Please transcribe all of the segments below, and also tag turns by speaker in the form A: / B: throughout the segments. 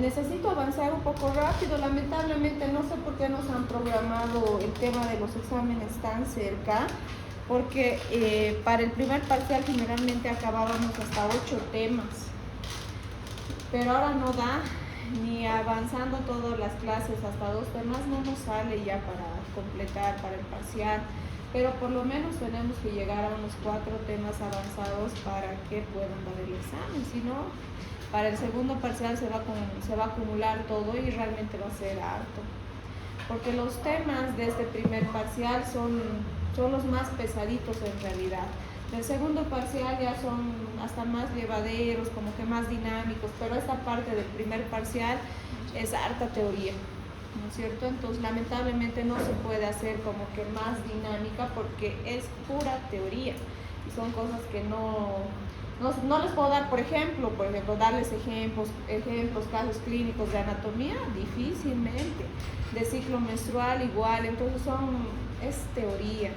A: necesito avanzar un poco rápido. Lamentablemente no sé por qué nos han programado el tema de los exámenes tan cerca, porque para el primer parcial generalmente acabábamos hasta 8 temas, pero ahora no da, ni avanzando todas las clases hasta 2 temas no nos sale ya para completar para el parcial, pero por lo menos tenemos que llegar a unos 4 temas avanzados para que puedan dar el examen. Si no, para el segundo parcial se va a acumular todo y realmente va a ser harto, porque los temas de este primer parcial son los más pesaditos en realidad. Del segundo parcial ya son hasta más llevaderos, como que más dinámicos, pero esta parte del primer parcial es harta teoría, ¿no es cierto? Entonces lamentablemente no se puede hacer como que más dinámica porque es pura teoría y son cosas que no les puedo dar, por ejemplo, darles ejemplos, casos clínicos de anatomía, difícilmente, de ciclo menstrual igual, entonces es teoría,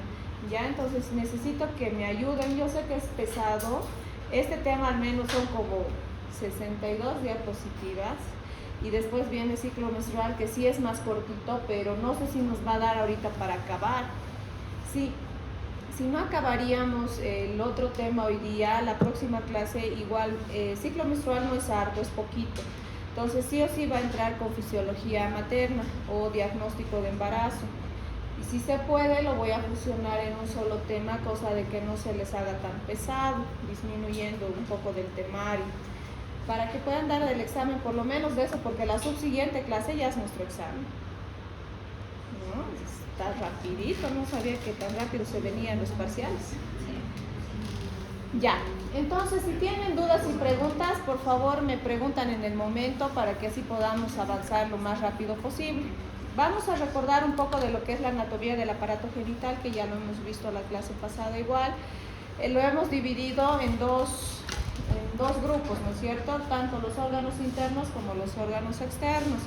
A: ¿ya? Entonces necesito que me ayuden. Yo sé que es pesado, este tema al menos son como 62 diapositivas, y después viene ciclo menstrual, que sí es más cortito, pero no sé si nos va a dar ahorita para acabar. Sí. Si no acabaríamos el otro tema hoy día, la próxima clase igual, ciclo menstrual no es harto, es poquito. Entonces sí o sí va a entrar con fisiología materna o diagnóstico de embarazo. Y si se puede, lo voy a fusionar en un solo tema, cosa de que no se les haga tan pesado, disminuyendo un poco del temario, para que puedan dar el examen por lo menos de eso, porque la subsiguiente clase ya es nuestro examen. ¿No? Está rapidito, no sabía que tan rápido se venían los parciales. Ya, entonces si tienen dudas y preguntas, por favor me preguntan en el momento para que así podamos avanzar lo más rápido posible. Vamos a recordar un poco de lo que es la anatomía del aparato genital, que ya lo hemos visto la clase pasada igual. Lo hemos dividido en dos grupos, ¿no es cierto? Tanto los órganos internos como los órganos externos.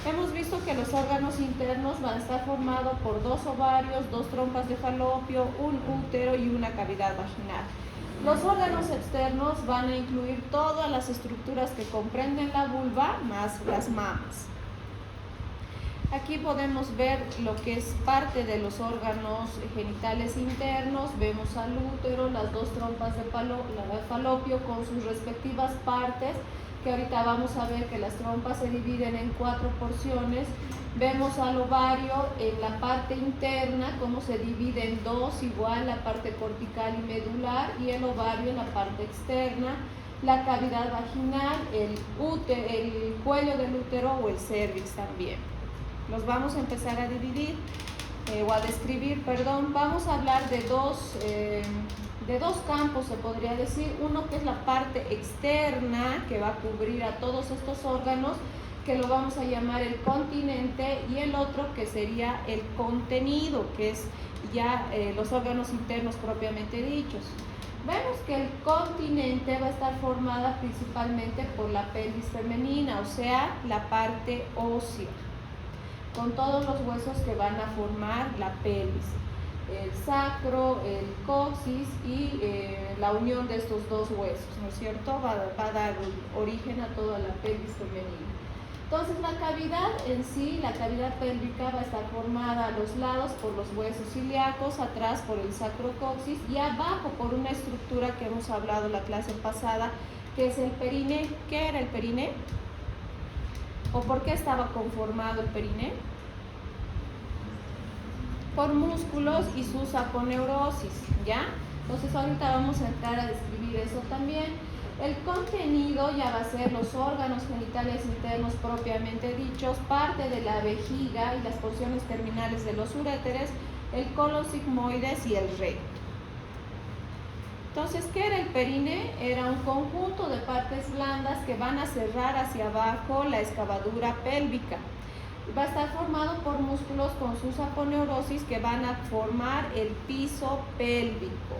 A: Hemos visto que los órganos internos van a estar formados por 2 ovarios, 2 trompas de falopio, un útero y una cavidad vaginal. Los órganos externos van a incluir todas las estructuras que comprenden la vulva más las mamas. Aquí podemos ver lo que es parte de los órganos genitales internos. Vemos al útero, las 2 trompas de falopio con sus respectivas partes, que ahorita vamos a ver que las trompas se dividen en 4 porciones. Vemos al ovario en la parte interna, cómo se divide en 2, igual la parte cortical y medular, y el ovario en la parte externa. La cavidad vaginal, el cuello del útero o el cérvix también. Los vamos a empezar a dividir o a describir, perdón. Vamos a hablar de dos campos, se podría decir. Uno que es la parte externa, que va a cubrir a todos estos órganos, que lo vamos a llamar el continente, y el otro que sería el contenido, que es ya los órganos internos propiamente dichos. Vemos que el continente va a estar formada principalmente por la pelvis femenina, o sea, la parte ósea, con todos los huesos que van a formar la pelvis, el sacro, el coxis y la unión de estos 2 huesos, ¿no es cierto? Va a dar origen a toda la pelvis femenina. Entonces la cavidad en sí, la cavidad pélvica, va a estar formada a los lados por los huesos ilíacos, atrás por el sacrocoxis y abajo por una estructura que hemos hablado la clase pasada, que es el periné. ¿Qué era el periné? ¿O por qué estaba conformado el periné? Por músculos y sus aponeurosis, ¿ya? Entonces ahorita vamos a entrar a describir eso también. El contenido ya va a ser los órganos genitales internos propiamente dichos, parte de la vejiga y las porciones terminales de los uréteres, el colon sigmoides y el recto. Entonces, ¿qué era el periné? Era un conjunto de partes blandas que van a cerrar hacia abajo la excavadura pélvica. Va a estar formado por músculos con sus aponeurosis que van a formar el piso pélvico.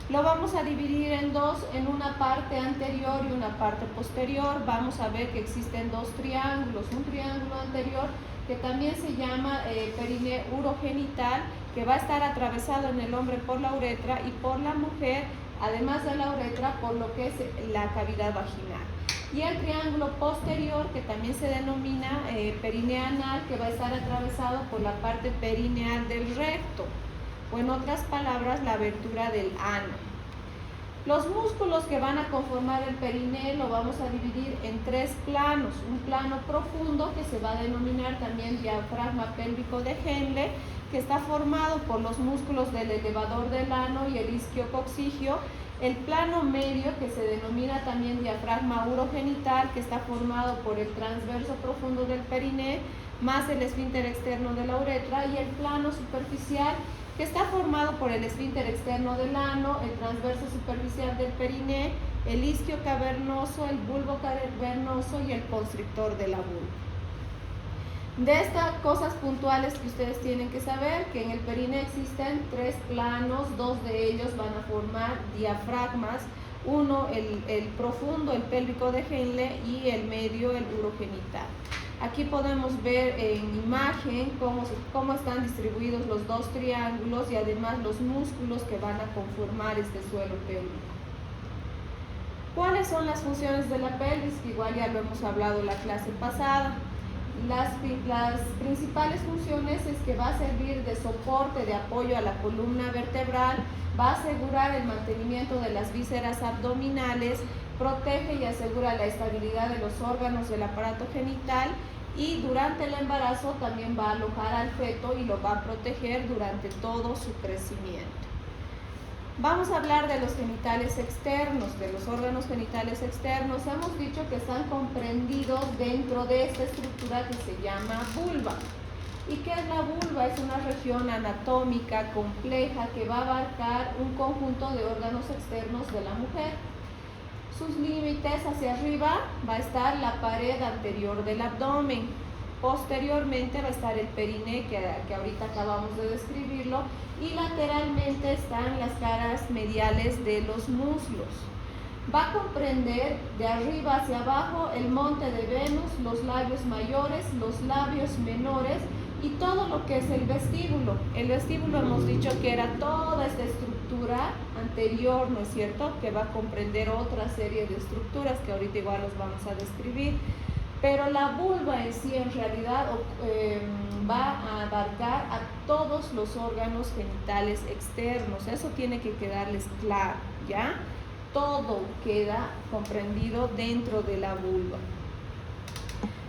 A: Lo vamos a dividir en 2, en una parte anterior y una parte posterior. Vamos a ver que existen 2 triángulos. Un triángulo anterior que también se llama periné urogenital, que va a estar atravesado en el hombre por la uretra y por la mujer, además de la uretra, por lo que es la cavidad vaginal. y el triángulo posterior, que también se denomina perineal, que va a estar atravesado por la parte perineal del recto, o en otras palabras, la abertura del ano. Los músculos que van a conformar el perineo lo vamos a dividir en 3 planos. Un plano profundo, que se va a denominar también diafragma pélvico de Henle, que está formado por los músculos del elevador del ano y el isquiococcigio. El plano medio, que se denomina también diafragma urogenital, que está formado por el transverso profundo del perineo más el esfínter externo de la uretra, y el plano superficial, que está formado por el esfínter externo del ano, el transverso superficial del perineo, el isquio cavernoso, el bulbo cavernoso y el constrictor de la vulva. De estas cosas puntuales que ustedes tienen que saber, que en el perineo existen 3 planos, 2 de ellos van a formar diafragmas, uno el profundo, el pélvico de Henle, y el medio, el urogenital. Aquí podemos ver en imagen cómo están distribuidos los 2 triángulos y además los músculos que van a conformar este suelo pélvico. ¿Cuáles son las funciones de la pelvis? Que igual ya lo hemos hablado en la clase pasada. Las principales funciones es que va a servir de soporte, de apoyo a la columna vertebral, va a asegurar el mantenimiento de las vísceras abdominales, protege y asegura la estabilidad de los órganos del aparato genital, y durante el embarazo también va a alojar al feto y lo va a proteger durante todo su crecimiento. Vamos a hablar de los genitales externos, de los órganos genitales externos. Hemos dicho que están comprendidos dentro de esta estructura que se llama vulva. ¿Y qué es la vulva? Es una región anatómica compleja que va a abarcar un conjunto de órganos externos de la mujer. Sus límites: hacia arriba va a estar la pared anterior del abdomen, posteriormente va a estar el perineo, que ahorita acabamos de describirlo, y lateralmente están las caras mediales de los muslos. Va a comprender de arriba hacia abajo el monte de Venus, los labios mayores, los labios menores y todo lo que es el vestíbulo. El vestíbulo hemos dicho que era toda esta estructura anterior, ¿no es cierto?, que va a comprender otra serie de estructuras que ahorita igual los vamos a describir. Pero la vulva en sí, en realidad, va a abarcar a todos los órganos genitales externos. Eso tiene que quedarles claro, ¿ya? Todo queda comprendido dentro de la vulva.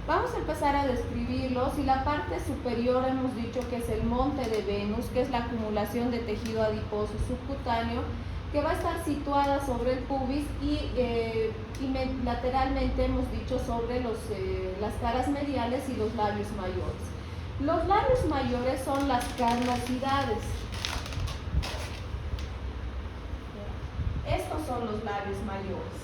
A: Vamos a empezar a describirlos, y la parte superior hemos dicho que es el monte de Venus, que es la acumulación de tejido adiposo subcutáneo, que va a estar situada sobre el pubis y lateralmente hemos dicho sobre las caras mediales y los labios mayores. Los labios mayores son las carnosidades. Estos son los labios mayores,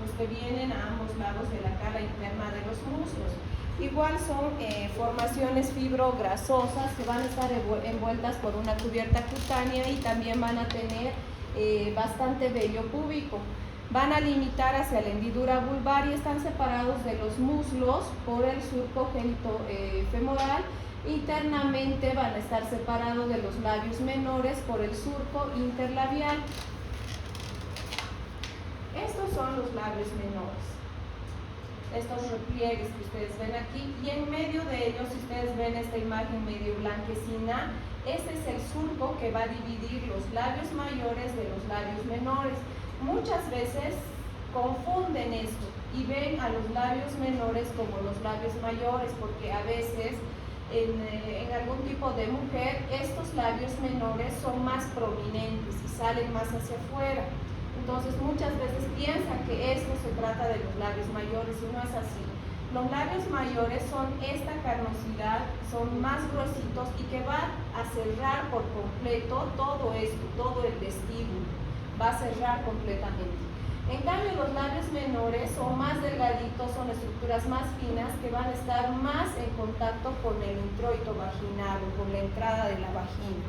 A: los que vienen a ambos lados de la cara interna de los muslos. Igual son formaciones fibrograsosas que van a estar envueltas por una cubierta cutánea, y también van a tener bastante vello púbico. Van a limitar hacia la hendidura vulvar y están separados de los muslos por el surco genitofemoral. Internamente van a estar separados de los labios menores por el surco interlabial. Estos son los labios menores, estos repliegues que ustedes ven aquí, y en medio de ellos, si ustedes ven esta imagen medio blanquecina, ese es el surco que va a dividir los labios mayores de los labios menores. Muchas veces confunden esto y ven a los labios menores como los labios mayores, porque a veces en algún tipo de mujer estos labios menores son más prominentes y salen más hacia afuera. Entonces muchas veces piensan que esto se trata de los labios mayores, y no es así. Los labios mayores son esta carnosidad, son más gruesitos y que van a cerrar por completo todo esto, todo el vestíbulo, va a cerrar completamente. En cambio, los labios menores son más delgaditos, son estructuras más finas que van a estar más en contacto con el introito vaginal o con la entrada de la vagina.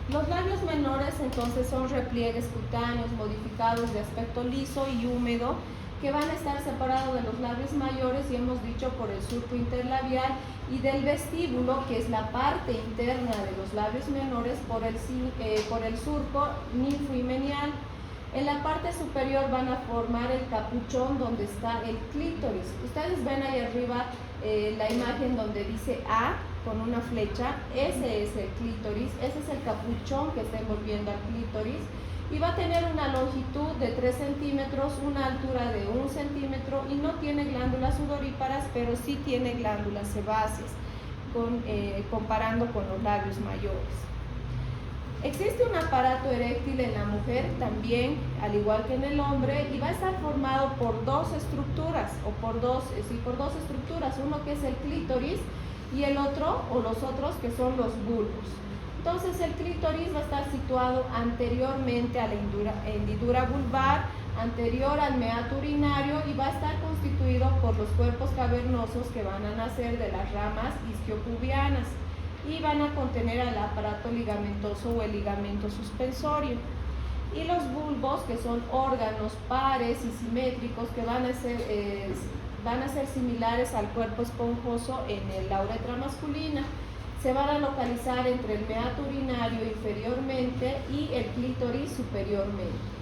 A: Los labios menores entonces son repliegues cutáneos modificados de aspecto liso y húmedo, que van a estar separados de los labios mayores, y hemos dicho por el surco interlabial, y del vestíbulo, que es la parte interna de los labios menores, por el surco ninfohimenial. En la parte superior van a formar el capuchón donde está el clítoris. Ustedes ven ahí arriba la imagen donde dice A con una flecha. Ese es el clítoris, ese es el capuchón que está envolviendo al clítoris. Y va a tener una longitud de 3 centímetros, una altura de 1 centímetro y no tiene glándulas sudoríparas, pero sí tiene glándulas sebáceas, comparando con los labios mayores. Existe un aparato eréctil en la mujer también, al igual que en el hombre, y va a estar formado por dos estructuras, por dos estructuras, uno que es el clítoris y el otro, o los otros, que son los bulbos. Entonces el clítoris va a estar situado anteriormente a la hendidura vulvar, anterior al meato urinario, y va a estar constituido por los cuerpos cavernosos que van a nacer de las ramas isquiopubianas y van a contener al aparato ligamentoso o el ligamento suspensorio. Y los bulbos, que son órganos pares y simétricos que van a ser similares al cuerpo esponjoso en la uretra masculina. Se van a localizar entre el meato urinario inferiormente y el clítoris superiormente.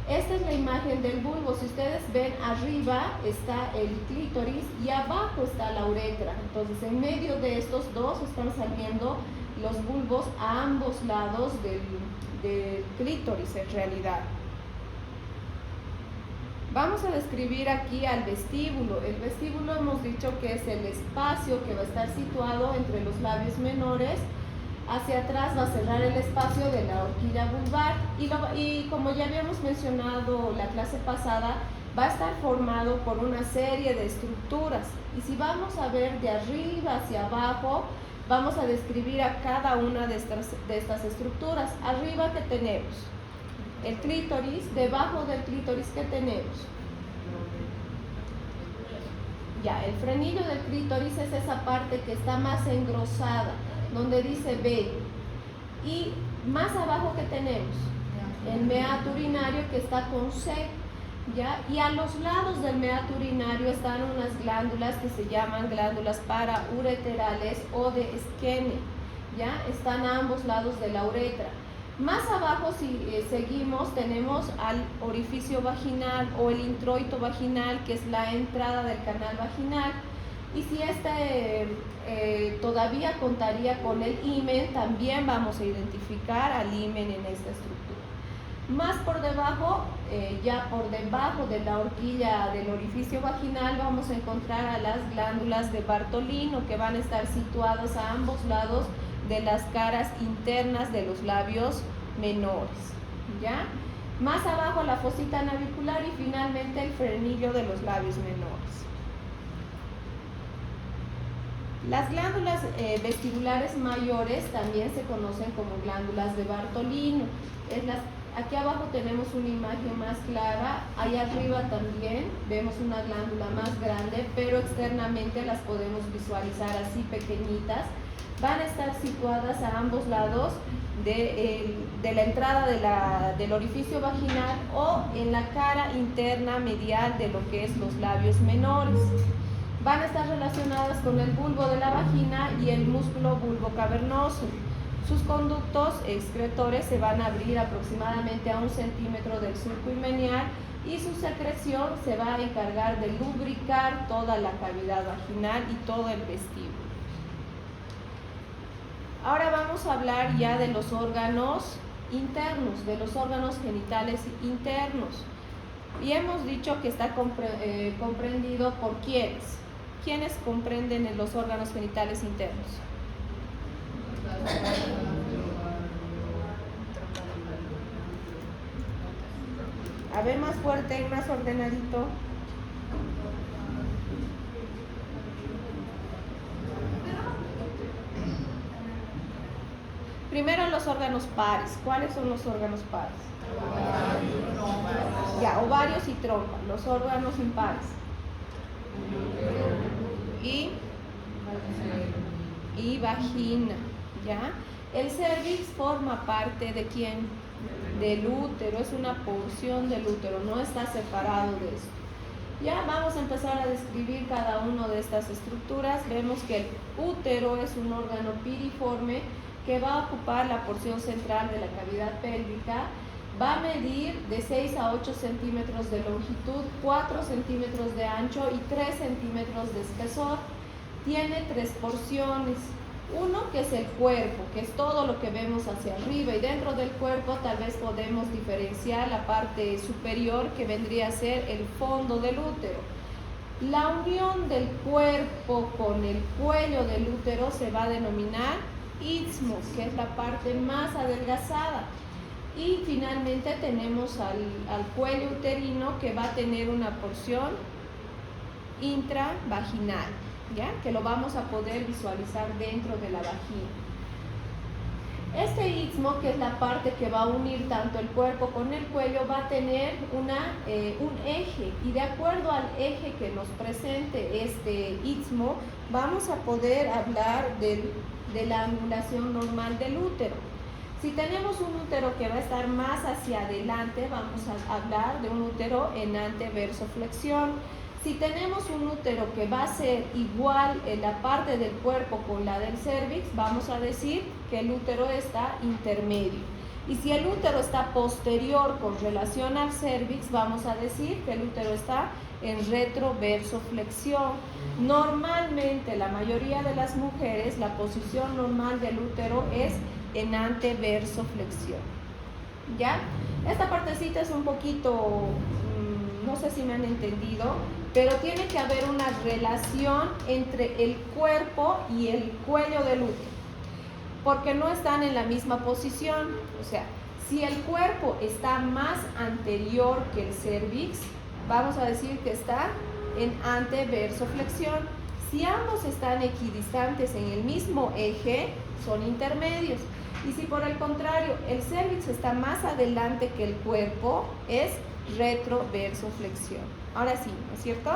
A: Esta es la imagen del bulbo. Si ustedes ven, arriba está el clítoris y abajo está la uretra. Entonces, en medio de estos dos están saliendo los bulbos a ambos lados del clítoris en realidad. Vamos a describir aquí al vestíbulo. El vestíbulo hemos dicho que es el espacio que va a estar situado entre los labios menores. Hacia atrás va a cerrar el espacio de la horquilla vulvar y como ya habíamos mencionado la clase pasada, va a estar formado por una serie de estructuras. Y si vamos a ver de arriba hacia abajo, vamos a describir a cada una de estas estructuras. Arriba, ¿qué tenemos? El clítoris. Debajo del clítoris, ¿qué tenemos? Ya, el frenillo del clítoris es esa parte que está más engrosada, donde dice B. Y más abajo, ¿qué tenemos? El meato urinario, que está con C, ¿ya? Y a los lados del meato urinario están unas glándulas que se llaman glándulas paraureterales o de Skene, ¿ya? Están a ambos lados de la uretra. Más abajo, si seguimos, tenemos al orificio vaginal o el introito vaginal, que es la entrada del canal vaginal. Y si todavía contaría con el himen, también vamos a identificar al himen en esta estructura. Más por debajo, ya por debajo de la horquilla del orificio vaginal, vamos a encontrar a las glándulas de Bartolino, que van a estar situadas a ambos lados de las caras internas de los labios menores, ¿ya? Más abajo la fosita navicular y finalmente el frenillo de los labios menores. Las glándulas vestibulares mayores también se conocen como glándulas de Bartolino. Aquí abajo tenemos una imagen más clara, ahí arriba también vemos una glándula más grande, pero externamente las podemos visualizar así pequeñitas. Van a estar situadas a ambos lados de la entrada del orificio vaginal o en la cara interna medial de lo que es los labios menores. Van a estar relacionadas con el bulbo de la vagina y el músculo bulbo cavernoso. Sus conductos excretores se van a abrir aproximadamente a 1 centímetro del surco himenial y su secreción se va a encargar de lubricar toda la cavidad vaginal y todo el vestíbulo. Ahora vamos a hablar ya de los órganos internos, de los órganos genitales internos. Y hemos dicho que está comprendido por ¿quiénes? ¿Quiénes comprenden los órganos genitales internos? A ver, más fuerte, más ordenadito. Primero los órganos pares. ¿Cuáles son los órganos pares? Ya, ovarios y trompa. Los órganos impares. Y vagina, ¿ya? El cervix forma parte ¿de quién? Del útero, es una porción del útero, no está separado de esto. Ya vamos a empezar a describir cada una de estas estructuras. Vemos que el útero es un órgano piriforme que va a ocupar la porción central de la cavidad pélvica Va a medir de 6 a 8 centímetros de longitud, 4 centímetros de ancho y 3 centímetros de espesor. Tiene 3 porciones. Uno que es el cuerpo, que es todo lo que vemos hacia arriba, y dentro del cuerpo tal vez podemos diferenciar la parte superior, que vendría a ser el fondo del útero. La unión del cuerpo con el cuello del útero se va a denominar istmo, que es la parte más adelgazada. Y finalmente tenemos al cuello uterino, que va a tener una porción intravaginal, ¿ya? Que lo vamos a poder visualizar dentro de la vagina. Este istmo, que es la parte que va a unir tanto el cuerpo con el cuello, va a tener un eje, y de acuerdo al eje que nos presente este istmo, vamos a poder hablar de la angulación normal del útero. Si tenemos un útero que va a estar más hacia adelante, vamos a hablar de un útero en anteversoflexión. Si tenemos un útero que va a ser igual en la parte del cuerpo con la del cérvix, vamos a decir que el útero está intermedio. Y si el útero está posterior con relación al cérvix, vamos a decir que el útero está en retroversoflexión. Normalmente, la mayoría de las mujeres, la posición normal del útero es en anteversoflexión. ¿Ya? Esta partecita es un poquito, no sé si me han entendido, pero tiene que haber una relación entre el cuerpo y el cuello del útero, porque no están en la misma posición. O sea, si el cuerpo está más anterior que el cérvix, vamos a decir que está en anteversoflexión. Si ambos están equidistantes en el mismo eje, son intermedios. Y si por el contrario el cérvix está más adelante que el cuerpo, es retroversoflexión. Ahora sí, ¿no es cierto?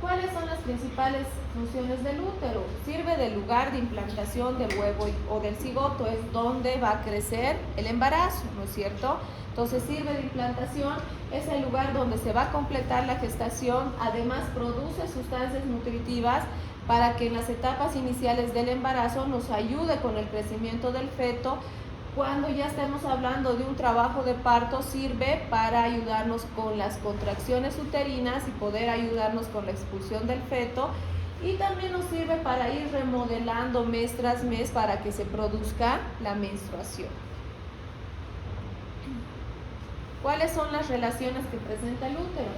A: ¿Cuáles son las principales funciones del útero? Sirve de lugar de implantación del huevo o del cigoto, es donde va a crecer el embarazo, ¿no es cierto? Entonces sirve de implantación, es el lugar donde se va a completar la gestación, además produce sustancias nutritivas para que en las etapas iniciales del embarazo nos ayude con el crecimiento del feto. Cuando ya estemos hablando de un trabajo de parto, sirve para ayudarnos con las contracciones uterinas y poder ayudarnos con la expulsión del feto. Y también nos sirve para ir remodelando mes tras mes para que se produzca la menstruación. ¿Cuáles son las relaciones que presenta el útero?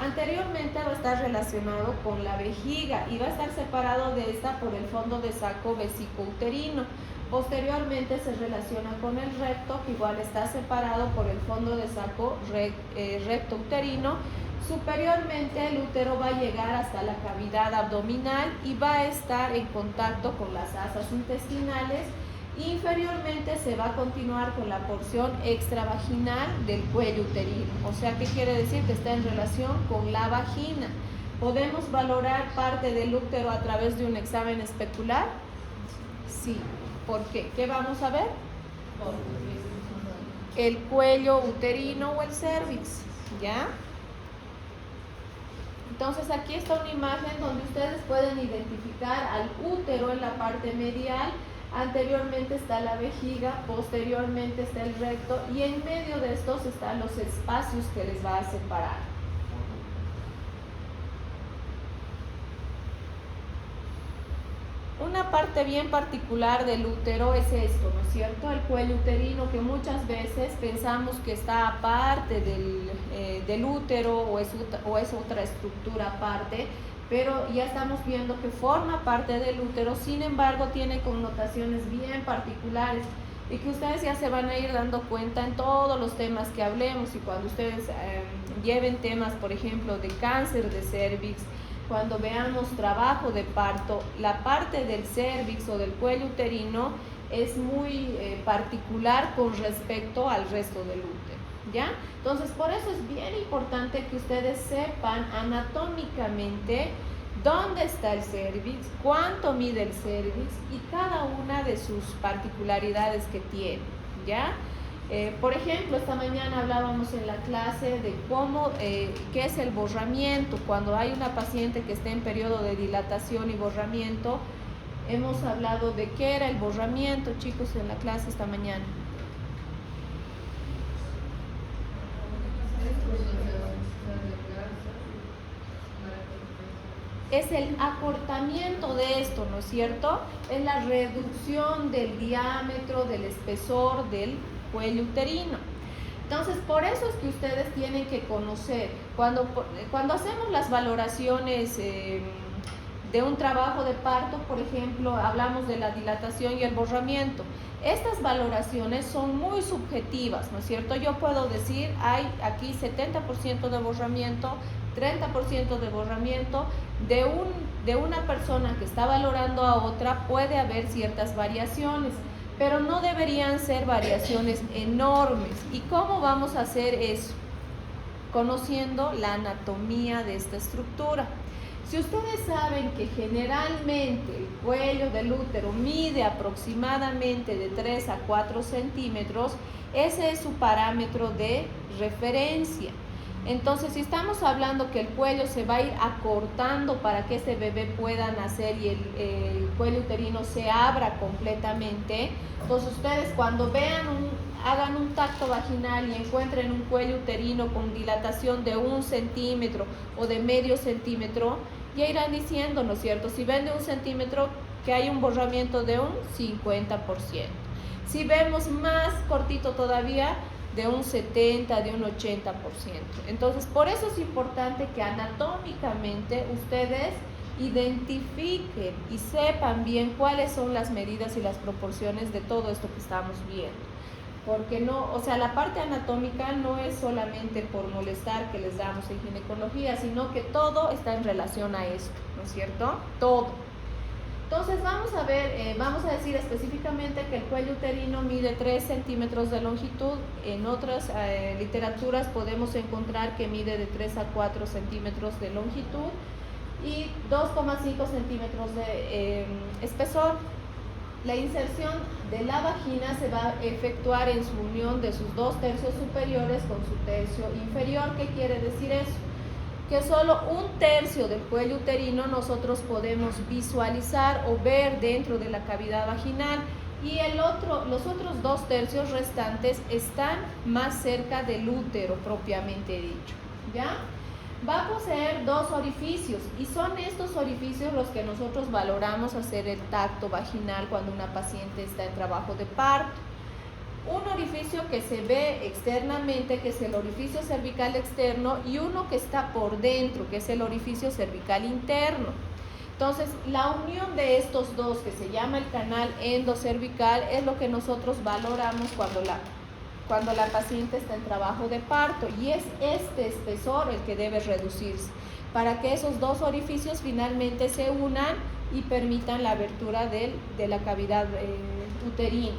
A: Anteriormente va a estar relacionado con la vejiga y va a estar separado de esta por el fondo de saco vesicouterino. Posteriormente se relaciona con el recto, que igual está separado por el fondo de saco rectouterino. Superiormente el útero va a llegar hasta la cavidad abdominal y va a estar en contacto con las asas intestinales. Inferiormente se va a continuar con la porción extravaginal del cuello uterino. O sea, ¿qué quiere decir? Que está en relación con la vagina. ¿Podemos valorar parte del útero a través de un examen especular? Sí. ¿Por qué? ¿Qué vamos a ver? El cuello uterino o el cérvix, ¿ya? Entonces aquí está una imagen donde ustedes pueden identificar al útero en la parte medial. Anteriormente está la vejiga, posteriormente está el recto y en medio de estos están los espacios que les va a separar. Una parte bien particular del útero es esto, ¿no es cierto? El cuello uterino, que muchas veces pensamos que está aparte del útero o es otra estructura aparte, pero ya estamos viendo que forma parte del útero. Sin embargo, tiene connotaciones bien particulares y que ustedes ya se van a ir dando cuenta en todos los temas que hablemos. Y cuando ustedes lleven temas, por ejemplo, de cáncer de cérvix, cuando veamos trabajo de parto, la parte del cérvix o del cuello uterino es muy particular con respecto al resto del útero, ¿ya? Entonces, por eso es bien importante que ustedes sepan anatómicamente dónde está el cérvix, cuánto mide el cérvix y cada una de sus particularidades que tiene, ¿ya? Por ejemplo, esta mañana hablábamos en la clase de qué es el borramiento. Cuando hay una paciente que esté en periodo de dilatación y borramiento, hemos hablado de qué era el borramiento, chicos, en la clase esta mañana. Es el acortamiento de esto, ¿no es cierto? Es la reducción del diámetro, del espesor del cuello uterino. Entonces, por eso es que ustedes tienen que conocer, cuando hacemos las valoraciones de un trabajo de parto, por ejemplo, hablamos de la dilatación y el borramiento. Estas valoraciones son muy subjetivas, ¿no es cierto? Yo puedo decir, hay aquí 70% de borramiento, 30% de borramiento. De una persona que está valorando a otra puede haber ciertas variaciones, pero no deberían ser variaciones enormes. ¿Y cómo vamos a hacer eso? Conociendo la anatomía de esta estructura. Si ustedes saben que generalmente el cuello del útero mide aproximadamente de 3 a 4 centímetros, ese es su parámetro de referencia. Entonces, si estamos hablando que el cuello se va a ir acortando para que ese bebé pueda nacer y el cuello uterino se abra completamente, entonces ustedes cuando hagan un tacto vaginal y encuentren un cuello uterino con dilatación de 1 centímetro o de medio centímetro, ya irán diciendo, ¿no es cierto? Si ven de 1 centímetro, que hay un borramiento de un 50%. Si vemos más cortito todavía, de un 70, de un 80%. Entonces, por eso es importante que anatómicamente ustedes identifiquen y sepan bien cuáles son las medidas y las proporciones de todo esto que estamos viendo. Porque no, o sea, la parte anatómica no es solamente por molestar que les damos en ginecología, sino que todo está en relación a esto, ¿no es cierto? Todo. Entonces vamos a ver, vamos a decir específicamente que el cuello uterino mide 3 centímetros de longitud. En otras literaturas podemos encontrar que mide de 3 a 4 centímetros de longitud y 2,5 centímetros de espesor. La inserción de la vagina se va a efectuar en su unión de sus 2 tercios superiores con su tercio inferior. ¿Qué quiere decir eso? Que solo 1/3 del cuello uterino nosotros podemos visualizar o ver dentro de la cavidad vaginal y los otros 2 tercios restantes están más cerca del útero propiamente dicho, ¿ya? Va a poseer 2 orificios y son estos orificios los que nosotros valoramos hacer el tacto vaginal cuando una paciente está en trabajo de parto. Un orificio que se ve externamente, que es el orificio cervical externo, y uno que está por dentro, que es el orificio cervical interno. Entonces, la unión de estos dos, que se llama el canal endocervical, es lo que nosotros valoramos cuando la paciente está en trabajo de parto, y es este espesor el que debe reducirse para que esos 2 orificios finalmente se unan y permitan la abertura de la cavidad uterina.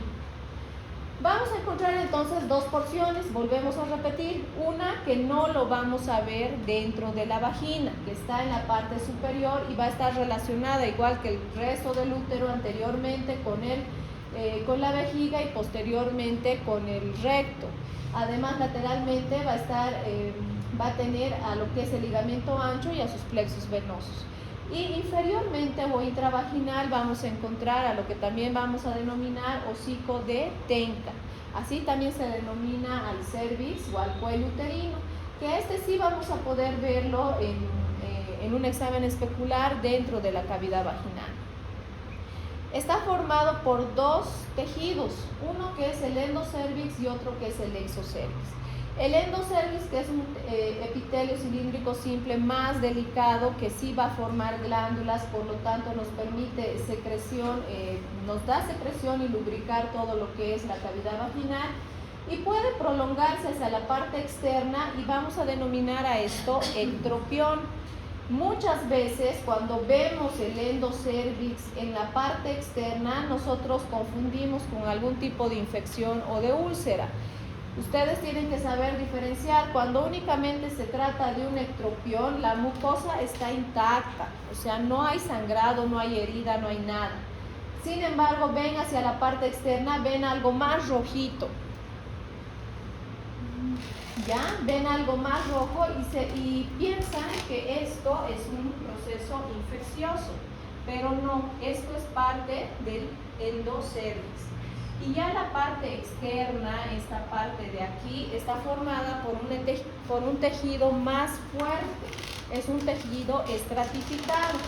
A: Vamos a encontrar entonces 2 porciones, volvemos a repetir, una que no lo vamos a ver dentro de la vagina, que está en la parte superior y va a estar relacionada igual que el resto del útero anteriormente con la vejiga y posteriormente con el recto. Además, lateralmente va a tener a lo que es el ligamento ancho y a sus plexos venosos. Y inferiormente o intravaginal vamos a encontrar a lo que también vamos a denominar hocico de Tenca. Así también se denomina al cervix o al cuello uterino, que sí vamos a poder verlo en un examen especular dentro de la cavidad vaginal. Está formado por 2 tejidos, uno que es el endocervix y otro que es el exocervix. El endocervix, que es un epitelio cilíndrico simple más delicado, que sí va a formar glándulas, por lo tanto nos permite secreción, nos da secreción y lubricar todo lo que es la cavidad vaginal, y puede prolongarse hacia la parte externa y vamos a denominar a esto ectropión. Muchas veces cuando vemos el endocervix en la parte externa, nosotros confundimos con algún tipo de infección o de úlcera. Ustedes tienen que saber diferenciar. Cuando únicamente se trata de un ectropión, la mucosa está intacta, o sea, no hay sangrado, no hay herida, no hay nada. Sin embargo, ven hacia la parte externa, ven algo más rojito, ¿ya? Ven algo más rojo y piensan que esto es un proceso infeccioso. pero no, esto es parte del endocervix. Y ya la parte externa, esta parte de aquí, está formada por un tejido más fuerte, es un tejido estratificado,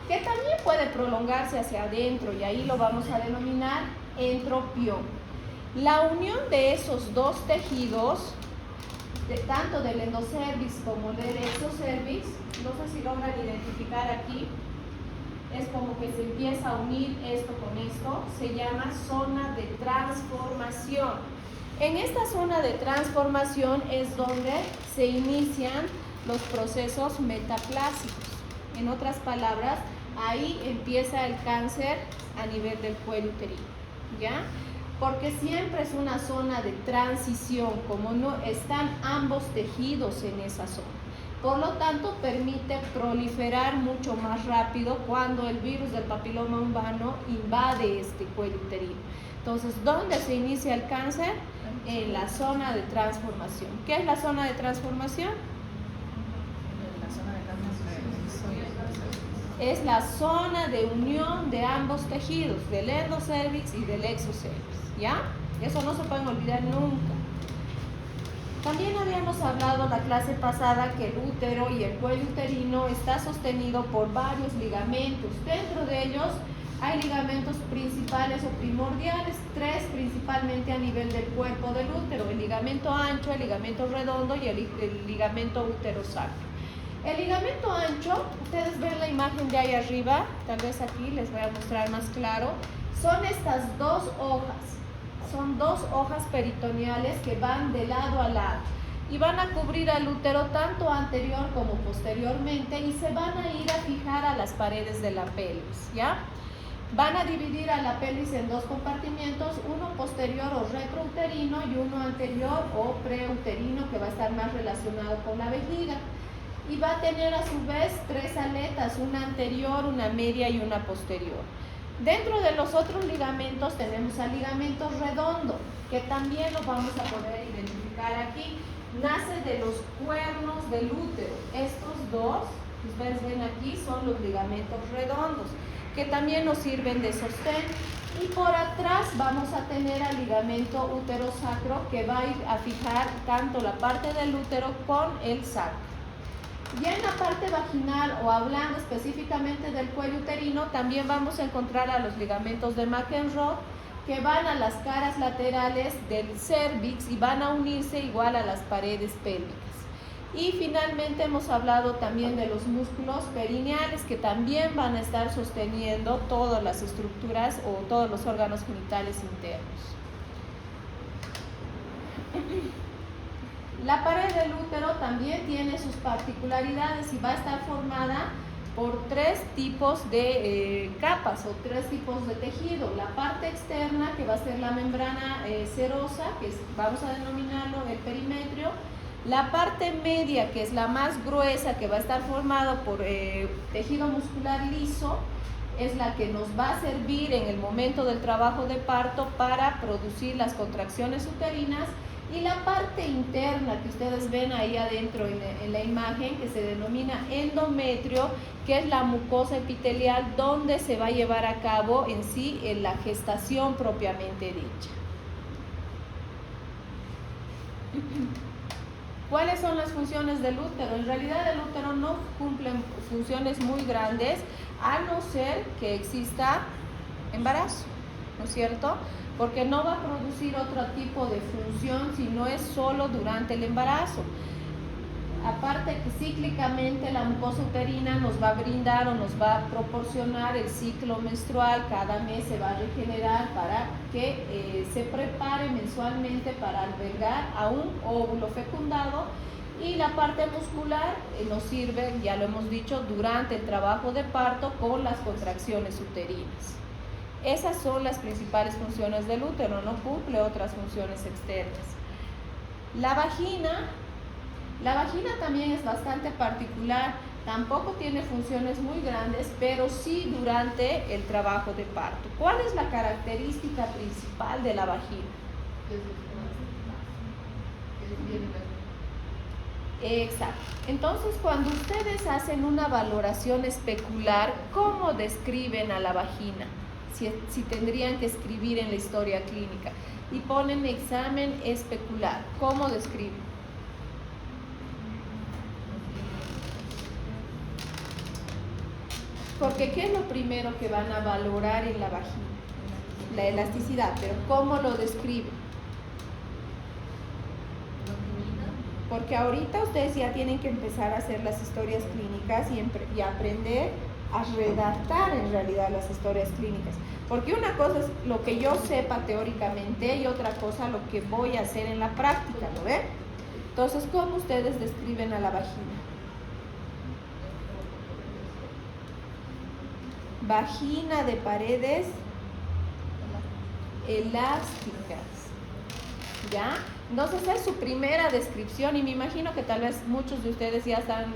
A: que también puede prolongarse hacia adentro, y ahí lo vamos a denominar entropión. La unión de esos dos tejidos, tanto del endocervix como del exocervix, no sé si logran identificar aquí, es como que se empieza a unir esto con esto, se llama zona de transformación. En esta zona de transformación es donde se inician los procesos metaplásicos. En otras palabras, ahí empieza el cáncer a nivel del cuello uterino, ¿ya? Porque siempre es una zona de transición, como no están ambos tejidos en esa zona. Por lo tanto, permite proliferar mucho más rápido cuando el virus del papiloma humano invade este cuello uterino. Entonces, ¿dónde se inicia el cáncer? En la zona de transformación. ¿Qué es la zona de transformación? Es la zona de unión de ambos tejidos, del endocervix y del exocervix, ¿ya? Eso no se pueden olvidar nunca. También habíamos hablado la clase pasada que el útero y el cuello uterino está sostenido por varios ligamentos. Dentro de ellos hay ligamentos principales o primordiales, tres principalmente a nivel del cuerpo del útero: el ligamento ancho, el ligamento redondo y el ligamento uterosacro. El ligamento ancho, ustedes ven la imagen de ahí arriba, tal vez aquí les voy a mostrar más claro, son estas dos hojas. Son dos hojas peritoneales que van de lado a lado y van a cubrir al útero tanto anterior como posteriormente, y se van a ir a fijar a las paredes de la pelvis, ¿ya? Van a dividir a la pelvis en dos compartimientos, uno posterior o retrouterino y uno anterior o preuterino, que va a estar más relacionado con la vejiga. Y va a tener a su vez tres aletas, una anterior, una media y una posterior. Dentro de los otros ligamentos tenemos al ligamento redondo, que también lo vamos a poder identificar aquí. Nace de los cuernos del útero. Estos dos, que ustedes ven aquí, son los ligamentos redondos, que también nos sirven de sostén. Y por atrás vamos a tener al ligamento uterosacro, que va a ir a fijar tanto la parte del útero con el sacro. Ya en la parte vaginal, o hablando específicamente del cuello uterino, también vamos a encontrar a los ligamentos de McEnroe, que van a las caras laterales del cervix y van a unirse igual a las paredes pélvicas. Y finalmente hemos hablado también de los músculos perineales, que también van a estar sosteniendo todas las estructuras o todos los órganos genitales internos. La pared del útero también tiene sus particularidades y va a estar formada por tres tipos de capas o tres tipos de tejido. La parte externa, que va a ser la membrana serosa, que vamos a denominarlo el perimetrio. La parte media, que es la más gruesa, que va a estar formada por tejido muscular liso, es la que nos va a servir en el momento del trabajo de parto para producir las contracciones uterinas. Y la parte interna que ustedes ven ahí adentro en la imagen, que se denomina endometrio, que es la mucosa epitelial donde se va a llevar a cabo en sí la gestación propiamente dicha. ¿Cuáles son las funciones del útero? En realidad el útero no cumple funciones muy grandes, a no ser que exista embarazo, ¿no es cierto? Porque no va a producir otro tipo de función si no es solo durante el embarazo. Aparte que cíclicamente la mucosa uterina nos va a brindar o nos va a proporcionar el ciclo menstrual, cada mes se va a regenerar para que se prepare mensualmente para albergar a un óvulo fecundado. Y la parte muscular nos sirve, ya lo hemos dicho, durante el trabajo de parto con las contracciones uterinas. Esas son las principales funciones del útero, no cumple otras funciones externas. La vagina también es bastante particular, tampoco tiene funciones muy grandes, pero sí durante el trabajo de parto. ¿Cuál es la característica principal de la vagina? Exacto. Entonces, cuando ustedes hacen una valoración especular, ¿cómo describen a la vagina? Si tendrían que escribir en la historia clínica y ponen examen especular, ¿cómo describen? Porque ¿qué es lo primero que van a valorar en la vagina? La elasticidad, pero ¿cómo lo describen? Porque ahorita ustedes ya tienen que empezar a hacer las historias clínicas y aprender a redactar en realidad las historias clínicas. Porque una cosa es lo que yo sepa teóricamente y otra cosa lo que voy a hacer en la práctica, ¿no ven? Entonces, ¿cómo ustedes describen a la vagina? Vagina de paredes elásticas, ¿ya? Entonces es su primera descripción y me imagino que tal vez muchos de ustedes ya están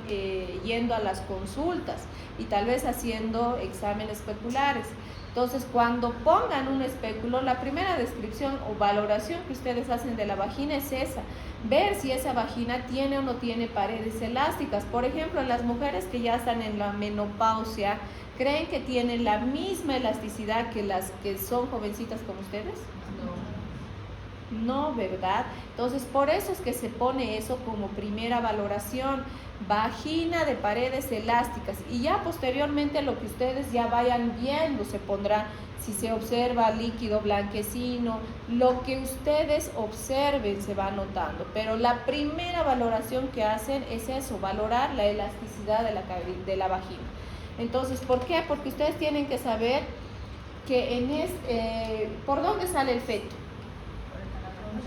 A: yendo a las consultas y tal vez haciendo exámenes especulares. Entonces, cuando pongan un espéculo, la primera descripción o valoración que ustedes hacen de la vagina es esa, ver si esa vagina tiene o no tiene paredes elásticas. Por ejemplo, las mujeres que ya están en la menopausia, ¿creen que tienen la misma elasticidad que las que son jovencitas como ustedes? No, ¿verdad? Entonces, por eso es que se pone eso como primera valoración, vagina de paredes elásticas. Y ya posteriormente lo que ustedes ya vayan viendo se pondrá, si se observa líquido blanquecino, lo que ustedes observen se va anotando. Pero la primera valoración que hacen es eso, valorar la elasticidad de la vagina. Entonces, ¿por qué? Porque ustedes tienen que saber que ¿por dónde sale el feto?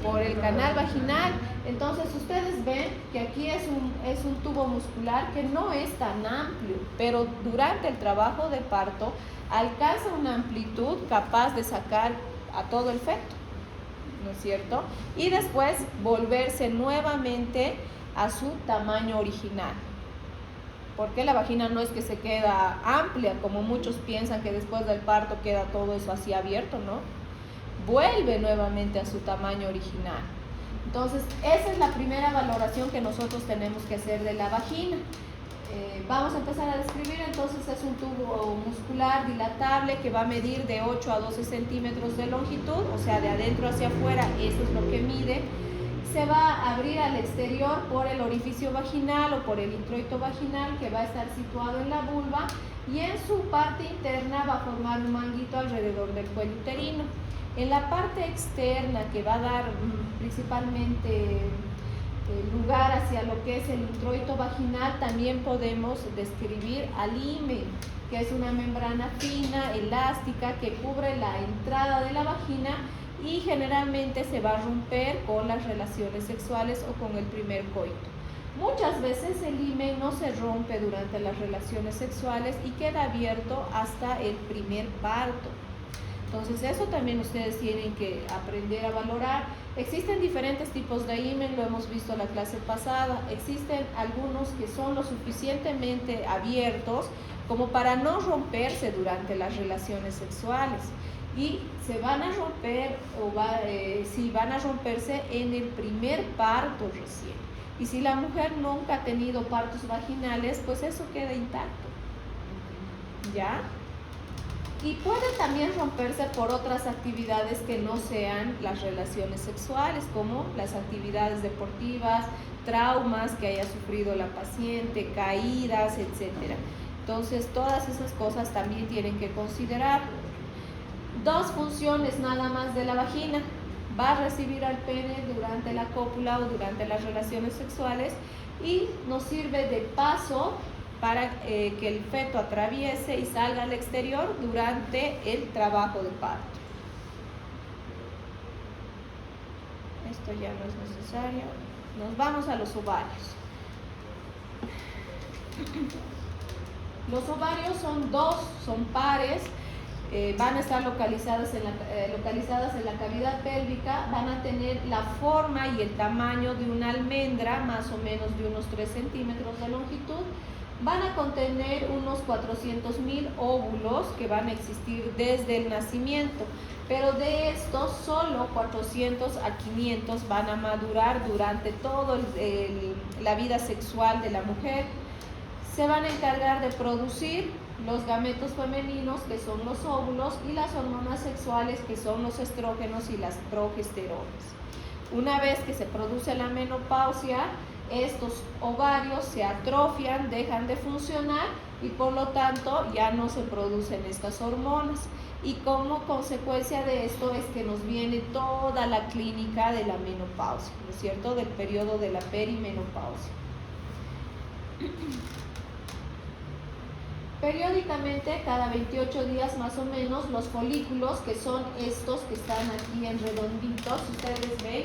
A: Por el canal vaginal. Entonces ustedes ven que aquí es un tubo muscular que no es tan amplio, pero durante el trabajo de parto alcanza una amplitud capaz de sacar a todo el feto, ¿no es cierto? Y después volverse nuevamente a su tamaño original. Porque la vagina no es que se queda amplia, como muchos piensan que después del parto queda todo eso así abierto, ¿no? Vuelve nuevamente a su tamaño original. Entonces, esa es la primera valoración que nosotros tenemos que hacer de la vagina. Vamos a empezar a describir. Entonces, es un tubo muscular dilatable que va a medir de 8 a 12 centímetros de longitud, o sea, de adentro hacia afuera, eso es lo que mide. Se va a abrir al exterior por el orificio vaginal o por el introito vaginal que va a estar situado en la vulva, y en su parte interna va a formar un manguito alrededor del cuello uterino. En la parte externa, que va a dar principalmente lugar hacia lo que es el introito vaginal, también podemos describir al himen, que es una membrana fina, elástica, que cubre la entrada de la vagina y generalmente se va a romper con las relaciones sexuales o con el primer coito. Muchas veces el himen no se rompe durante las relaciones sexuales y queda abierto hasta el primer parto. Entonces eso también ustedes tienen que aprender a valorar. Existen diferentes tipos de himen, lo hemos visto en la clase pasada. Existen algunos que son lo suficientemente abiertos como para no romperse durante las relaciones sexuales, y se van a romper si van a romperse en el primer parto recién. Y si la mujer nunca ha tenido partos vaginales, pues eso queda intacto, ¿ya? Y puede también romperse por otras actividades que no sean las relaciones sexuales, como las actividades deportivas, traumas que haya sufrido la paciente, caídas, etc. Entonces, todas esas cosas también tienen que considerar. Dos funciones nada más de la vagina. Va a recibir al pene durante la cópula o durante las relaciones sexuales y nos sirve de paso para que el feto atraviese y salga al exterior durante el trabajo de parto. Esto ya no es necesario. Nos vamos a los ovarios. Los ovarios son dos, son pares. Van a estar localizadas en la cavidad pélvica, van a tener la forma y el tamaño de una almendra, más o menos de unos 3 centímetros de longitud. van a contener unos 400.000 óvulos que van a existir desde el nacimiento, pero de estos solo 400 a 500 van a madurar durante toda la vida sexual de la mujer. Se van a encargar de producir los gametos femeninos, que son los óvulos, y las hormonas sexuales, que son los estrógenos y las progesteronas. Una vez que se produce la menopausia, estos ovarios se atrofian, dejan de funcionar y por lo tanto ya no se producen estas hormonas. Y como consecuencia de esto es que nos viene toda la clínica de la menopausia, ¿no es cierto?, del periodo de la perimenopausia. Periódicamente, cada 28 días más o menos, los folículos, que son estos que están aquí en redonditos, ustedes ven,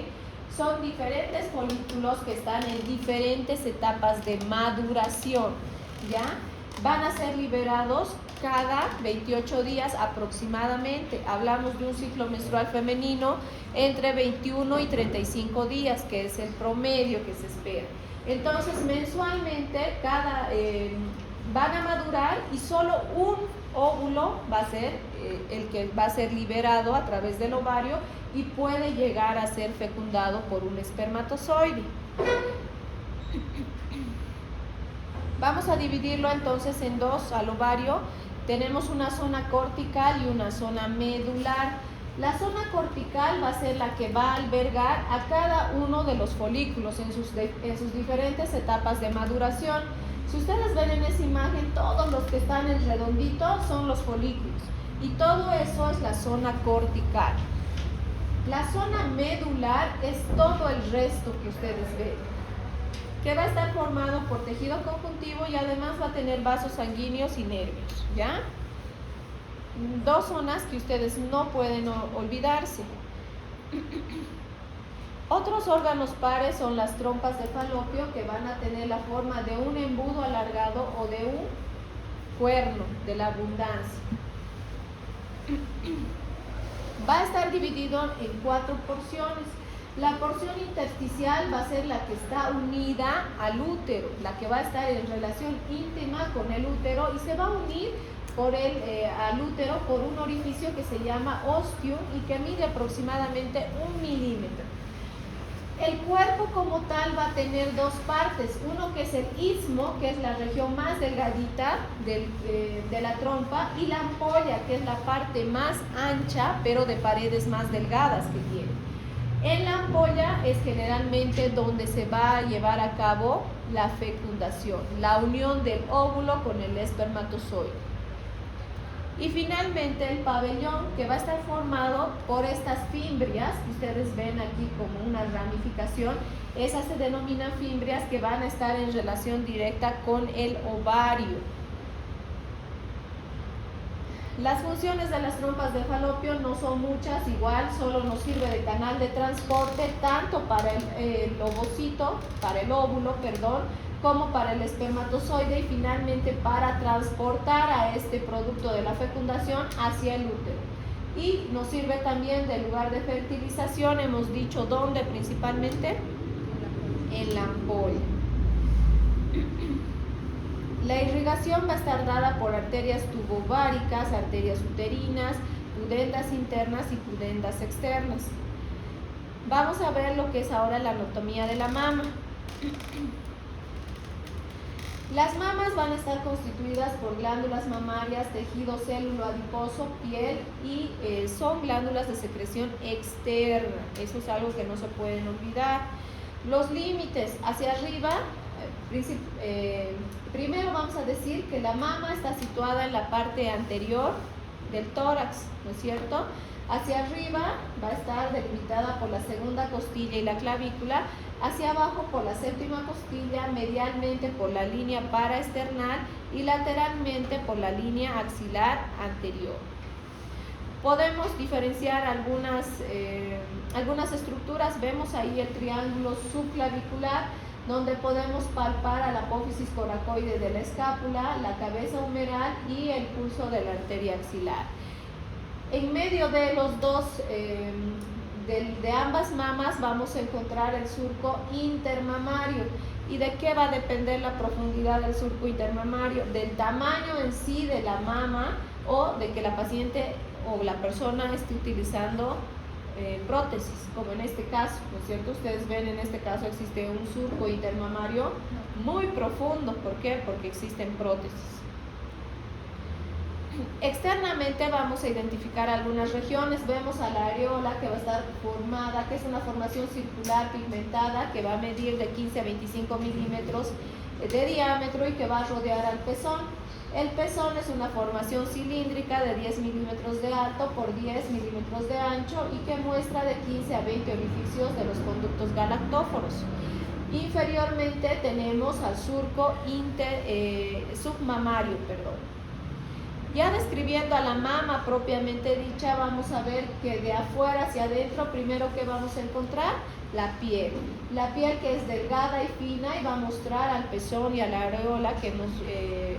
A: son diferentes folículos que están en diferentes etapas de maduración, ¿ya? Van a ser liberados cada 28 días aproximadamente. Hablamos de un ciclo menstrual femenino entre 21 y 35 días, que es el promedio que se espera. Entonces, mensualmente, van a madurar y solo un óvulo va a ser el que va a ser liberado a través del ovario y puede llegar a ser fecundado por un espermatozoide. Vamos a dividirlo entonces en dos al ovario. Tenemos una zona cortical y una zona medular. La zona cortical va a ser la que va a albergar a cada uno de los folículos en sus diferentes etapas de maduración. Si ustedes ven en esa imagen, todos los que están en redondito son los folículos y todo eso es la zona cortical. La zona medular es todo el resto que ustedes ven, que va a estar formado por tejido conjuntivo y además va a tener vasos sanguíneos y nervios, ¿ya? Dos zonas que ustedes no pueden olvidarse. Otros órganos pares son las trompas de falopio, que van a tener la forma de un embudo alargado o de un cuerno de la abundancia. Va a estar dividido en 4 porciones. La porción intersticial va a ser la que está unida al útero, la que va a estar en relación íntima con el útero y se va a unir al útero por un orificio que se llama ostium y que mide aproximadamente 1 milímetro. El cuerpo como tal va a tener dos partes, uno que es el istmo, que es la región más delgadita de la trompa, y la ampolla, que es la parte más ancha, pero de paredes más delgadas que tiene. En la ampolla es generalmente donde se va a llevar a cabo la fecundación, la unión del óvulo con el espermatozoide. Y finalmente el pabellón, que va a estar formado por estas fimbrias, que ustedes ven aquí como una ramificación. Esas se denominan fimbrias, que van a estar en relación directa con el ovario. Las funciones de las trompas de falopio no son muchas, igual solo nos sirve de canal de transporte tanto para el óvulo, como para el espermatozoide y finalmente para transportar a este producto de la fecundación hacia el útero. Y nos sirve también de lugar de fertilización, hemos dicho dónde principalmente, en la ampolla. La irrigación va a estar dada por arterias tubováricas, arterias uterinas, pudendas internas y pudendas externas. Vamos a ver lo que es ahora la anatomía de la mama. Las mamas van a estar constituidas por glándulas mamarias, tejido célulo adiposo, piel y son glándulas de secreción externa. Eso es algo que no se pueden olvidar. Los límites hacia arriba, primero vamos a decir que la mama está situada en la parte anterior del tórax, ¿no es cierto? Hacia arriba va a estar delimitada por la segunda costilla y la clavícula, hacia abajo por la séptima costilla, medialmente por la línea paraesternal y lateralmente por la línea axilar anterior. Podemos diferenciar algunas estructuras. Vemos ahí el triángulo subclavicular, donde podemos palpar a la apófisis coracoide de la escápula, la cabeza humeral y el pulso de la arteria axilar. En medio de los dos de ambas mamas vamos a encontrar el surco intermamario. ¿Y de qué va a depender la profundidad del surco intermamario? Del tamaño en sí de la mama o de que la paciente o la persona esté utilizando prótesis, como en este caso, ¿no es cierto? Ustedes ven, en este caso existe un surco intermamario muy profundo. ¿Por qué? Porque existen prótesis. Externamente vamos a identificar algunas regiones. Vemos a la areola, que va a estar formada, que es una formación circular pigmentada que va a medir de 15 a 25 milímetros de diámetro y que va a rodear al pezón. El pezón es una formación cilíndrica de 10 milímetros de alto por 10 milímetros de ancho y que muestra de 15 a 20 orificios de los conductos galactóforos. Inferiormente tenemos al surco submamario, Ya describiendo a la mama propiamente dicha, vamos a ver que de afuera hacia adentro, primero que vamos a encontrar, la piel. La piel, que es delgada y fina, y va a mostrar al pezón y a la areola que hemos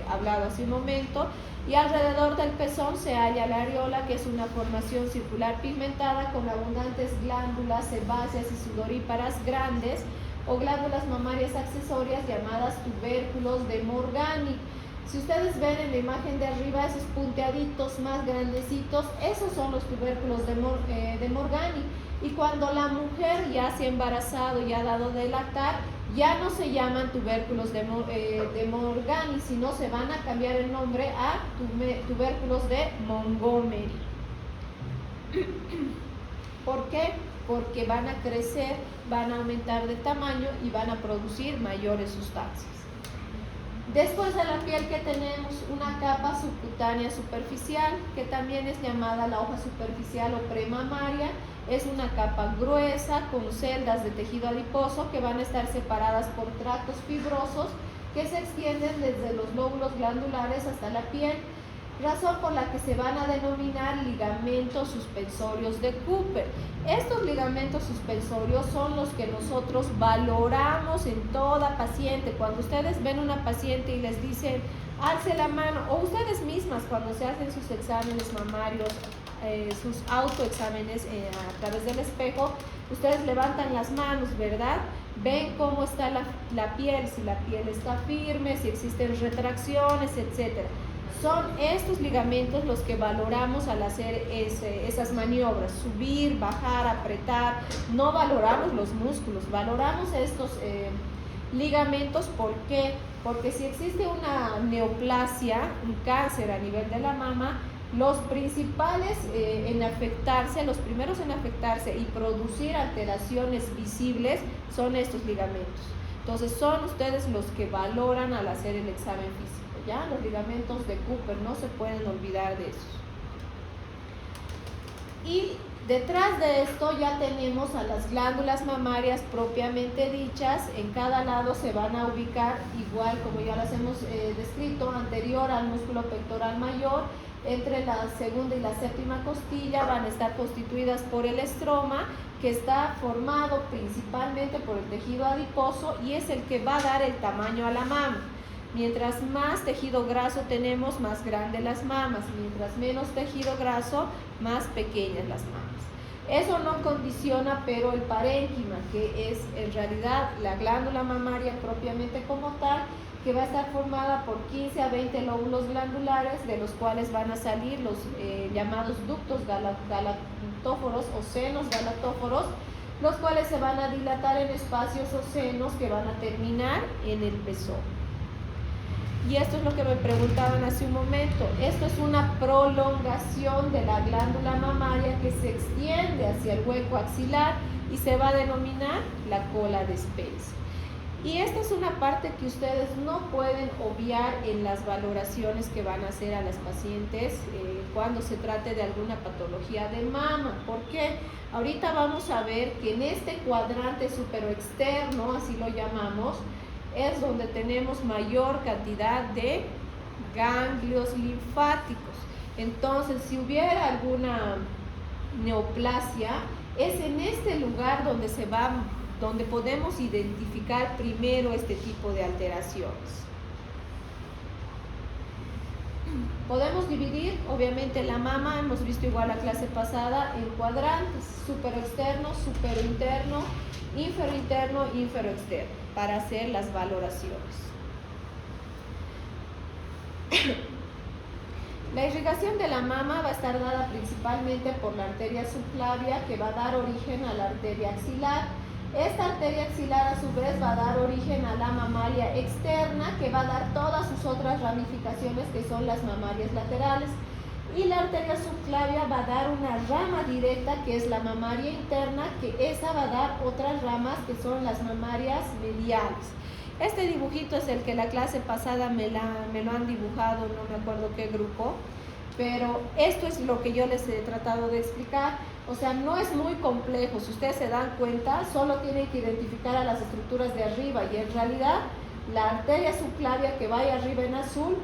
A: hablado hace un momento. Y alrededor del pezón se halla la areola, que es una formación circular pigmentada con abundantes glándulas sebáceas y sudoríparas grandes o glándulas mamarias accesorias llamadas tubérculos de Morgani. Si ustedes ven en la imagen de arriba, esos punteaditos más grandecitos, esos son los tubérculos de Morgani. Y cuando la mujer ya se ha embarazado y ha dado de lactar, ya no se llaman tubérculos de Morgani, sino se van a cambiar el nombre a tubérculos de Montgomery. ¿Por qué? Porque van a crecer, van a aumentar de tamaño y van a producir mayores sustancias. Después de la piel, que tenemos una capa subcutánea superficial, que también es llamada la hoja superficial o premamaria. Es una capa gruesa con celdas de tejido adiposo que van a estar separadas por tractos fibrosos que se extienden desde los lóbulos glandulares hasta la piel, razón por la que se van a denominar ligamentos suspensorios de Cooper. Estos ligamentos suspensorios son los que nosotros valoramos en toda paciente. Cuando ustedes ven una paciente y les dicen, alce la mano, o ustedes mismas cuando se hacen sus exámenes mamarios, sus autoexámenes a través del espejo, ustedes levantan las manos, ¿verdad? Ven cómo está la piel, si la piel está firme, si existen retracciones, etc. Son estos ligamentos los que valoramos al hacer esas maniobras, subir, bajar, apretar. No valoramos los músculos, valoramos estos ligamentos. ¿Por qué? Porque si existe una neoplasia, un cáncer a nivel de la mama, los principales los primeros en afectarse y producir alteraciones visibles son estos ligamentos. Entonces son ustedes los que valoran al hacer el examen físico, ¿ya? Los ligamentos de Cooper, no se pueden olvidar de esos. Y detrás de esto ya tenemos a las glándulas mamarias propiamente dichas. En cada lado se van a ubicar, igual como ya las hemos descrito, anterior al músculo pectoral mayor. Entre la segunda y la séptima costilla van a estar constituidas por el estroma, que está formado principalmente por el tejido adiposo y es el que va a dar el tamaño a la mama. Mientras más tejido graso tenemos, más grandes las mamas. Mientras menos tejido graso, más pequeñas las mamas. Eso no condiciona, pero el parénquima, que es en realidad la glándula mamaria propiamente como tal, que va a estar formada por 15 a 20 lóbulos glandulares, de los cuales van a salir los llamados ductos galactóforos o senos galactóforos, los cuales se van a dilatar en espacios o senos que van a terminar en el pezón. Y esto es lo que me preguntaban hace un momento. Esto es una prolongación de la glándula mamaria que se extiende hacia el hueco axilar y se va a denominar la cola de Spencer. Y esta es una parte que ustedes no pueden obviar en las valoraciones que van a hacer a las pacientes cuando se trate de alguna patología de mama. ¿Por qué? Ahorita vamos a ver que en este cuadrante superoexterno, así lo llamamos, es donde tenemos mayor cantidad de ganglios linfáticos. Entonces, si hubiera alguna neoplasia, es en este lugar donde podemos identificar primero este tipo de alteraciones. Podemos dividir, obviamente, la mama, hemos visto igual la clase pasada, en cuadrantes: superexterno, superinterno, inferointerno, inferoexterno, para hacer las valoraciones. La irrigación de la mama va a estar dada principalmente por la arteria subclavia, que va a dar origen a la arteria axilar. Esta arteria axilar a su vez va a dar origen a la mamaria externa, que va a dar todas sus otras ramificaciones, que son las mamarias laterales. Y la arteria subclavia va a dar una rama directa, que es la mamaria interna, que esa va a dar otras ramas, que son las mamarias mediales. Este dibujito es el que la clase pasada me lo han dibujado, no me acuerdo qué grupo, pero esto es lo que yo les he tratado de explicar. O sea, no es muy complejo. Si ustedes se dan cuenta, solo tienen que identificar a las estructuras de arriba, y en realidad la arteria subclavia que vaya arriba en azul,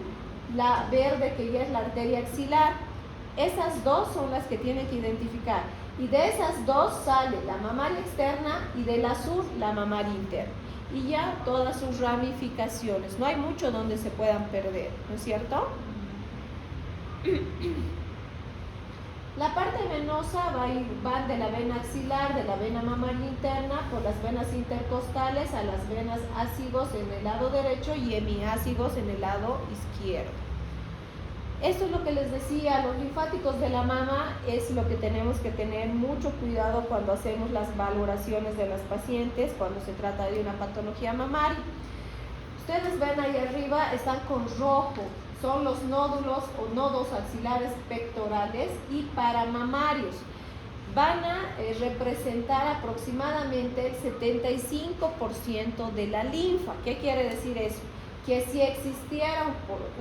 A: la verde que ya es la arteria axilar, esas dos son las que tienen que identificar, y de esas dos sale la mamaria externa y del azul la mamaria interna, y ya todas sus ramificaciones. No hay mucho donde se puedan perder, ¿no es cierto? La parte venosa va de la vena axilar, de la vena mamaria interna, por las venas intercostales a las venas ácigos en el lado derecho y hemiácigos en el lado izquierdo. Esto es lo que les decía, los linfáticos de la mama es lo que tenemos que tener mucho cuidado cuando hacemos las valoraciones de las pacientes, cuando se trata de una patología mamaria. Ustedes ven ahí arriba, están con rojo, son los nódulos o nodos axilares pectorales y paramamarios. Van a representar aproximadamente el 75% de la linfa. ¿Qué quiere decir eso? Que si existiera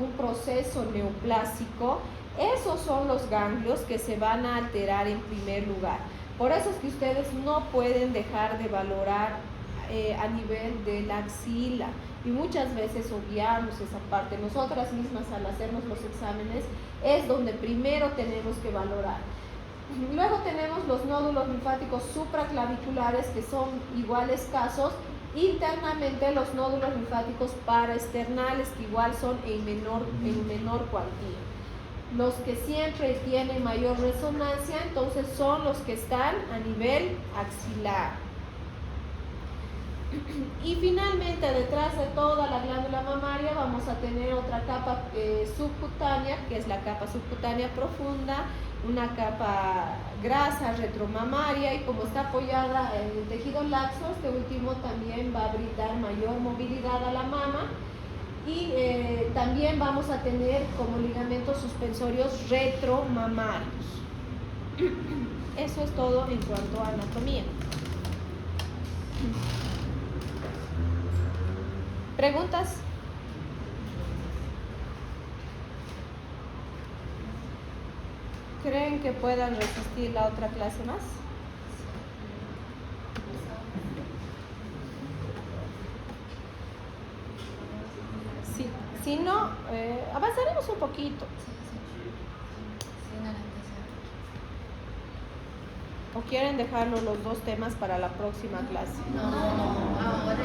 A: un proceso neoplásico, esos son los ganglios que se van a alterar en primer lugar. Por eso es que ustedes no pueden dejar de valorar a nivel de la axila, y muchas veces obviamos esa parte. Nosotras mismas, al hacernos los exámenes, es donde primero tenemos que valorar. Luego tenemos los nódulos linfáticos supraclaviculares, que son igual escasos. Internamente los nódulos linfáticos paraesternales, que igual son en menor cuantía. Los que siempre tienen mayor resonancia, entonces, son los que están a nivel axilar. Y finalmente, detrás de toda la glándula mamaria vamos a tener otra capa subcutánea, que es la capa subcutánea profunda, una capa grasa retromamaria, y como está apoyada en el tejido laxo, este último también va a brindar mayor movilidad a la mama. Y también vamos a tener como ligamentos suspensorios retromamarios. Eso es todo en cuanto a anatomía. ¿Preguntas? ¿Creen que puedan resistir la otra clase más? Sí. Si no, avanzaremos un poquito. ¿O quieren dejarlo los dos temas para la próxima clase?
B: No, ahora